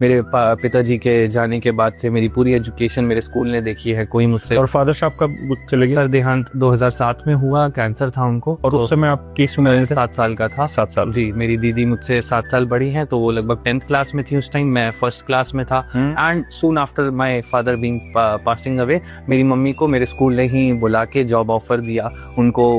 मेरे पिताजी के जाने के बाद से मेरी पूरी एजुकेशन मेरे स्कूल ने देखी है। कोई मुझसे और फादर साहब कब चले गए? सर देहांत 2007 में हुआ, कैंसर था उनको। और उस समय आप किस उम्र में थे? 7 साल का था। 7 साल। जी, मेरी दीदी मुझसे 7 साल बड़ी हैं, तो वो लगभग 10th क्लास में थी उस टाइम, मैं 1st क्लास में था। And soon after my father being passing away, मेरी मम्मी को मेरे स्कूल ने ही बुला के जॉब ऑफर दिया, उनको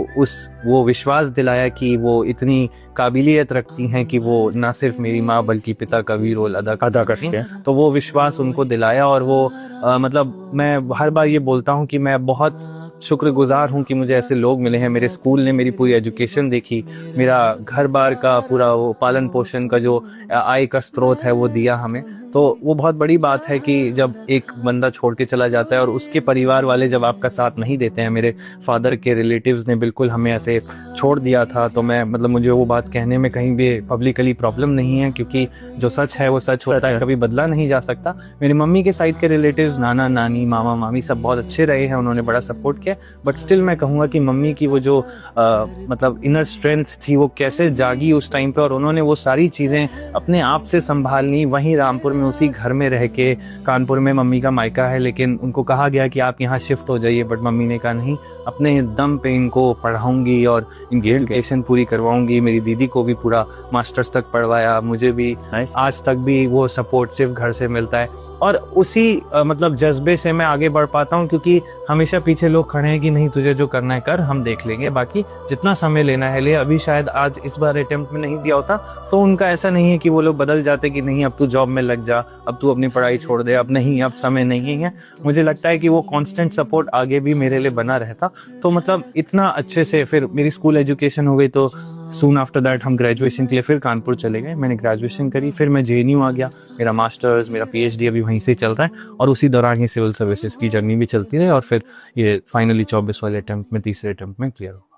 वो विश्वास दिलाया कि वो इतनी काबिलियत रखती हैं कि वो ना सिर्फ मेरी माँ बल्कि पिता का भी रोल अदा कर सकती हैं। तो वो विश्वास उनको दिलाया, और वो मतलब मैं हर बार ये बोलता हूँ कि मैं बहुत शुक्रगुजार हूँ कि मुझे ऐसे लोग मिले हैं। मेरे स्कूल ने मेरी पूरी एजुकेशन देखी, मेरा घर बार का पूरा वो पालन पोषण का जो आय का स्रोत है वो दिया हमें। तो वो बहुत बड़ी बात है कि जब एक बंदा छोड़ के चला जाता है और उसके परिवार वाले जब आपका साथ नहीं देते हैं। मेरे फादर के रिलेटिव्स ने बिल्कुल हमें ऐसे छोड़ दिया था, तो मैं मतलब मुझे वो बात कहने में कहीं भी पब्लिकली प्रॉब्लम नहीं है, क्योंकि जो सच है वो सच होता है, कभी बदला नहीं जा सकता। मेरी मम्मी के साइड के रिलेटिव्स, नाना नानी, मामा मामी सब बहुत अच्छे रहे हैं, उन्होंने बड़ा सपोर्ट किया। बट स्टिल मैं कहूँगा कि मम्मी की वो जो मतलब इनर स्ट्रेंथ थी वो कैसे जागी उस टाइम पे, और उन्होंने वो सारी चीज़ें अपने आप से संभालनी। वहीं रामपुर में उसी घर में रह के, कानपुर में मम्मी का मायका है, लेकिन उनको कहा गया कि आप यहाँ शिफ्ट हो जाइए, बट मम्मी ने कहा नहीं, अपने दम पे इनको पढ़ाऊंगी और इनकी एजुकेशन पूरी करवाऊंगी। मेरी दीदी को भी पूरा मास्टर्स तक पढ़वाया, मुझे भी आज तक भी वो सपोर्ट सिर्फ घर से मिलता है। और उसी मतलब जज्बे से मैं आगे बढ़ पाता हूँ, क्योंकि हमेशा पीछे लोग खड़े हैं कि नहीं तुझे जो करना है कर, हम देख लेंगे, बाकी जितना समय लेना है ले। अभी शायद आज इस बार अटेम्प्ट में नहीं दिया होता तो उनका ऐसा नहीं है कि वो लोग बदल जाते कि नहीं अब तू जॉब में लग जा, अब तू अपनी पढ़ाई छोड़ दे, अब नहीं, अब समय नहीं है। मुझे लगता है कि वो कांस्टेंट सपोर्ट आगे भी मेरे लिए बना रहता। तो मतलब इतना अच्छे से फिर मेरी स्कूल एजुकेशन हो गई, तो सून आफ्टर दैट हम ग्रेजुएशन के लिए फिर कानपुर चले गए। मैंने ग्रेजुएशन करी, फिर मैं JNU आ गया, मेरा मास्टर्स, मेरा PhD अभी वहीं से चल रहा है, और उसी दौरान ही सिविल सर्विसेज की जर्नी भी चलती रही, और फिर ये फाइनली 24 वाले अटेम्प्ट में, तीसरे अटेम्प्ट में क्लियर हो।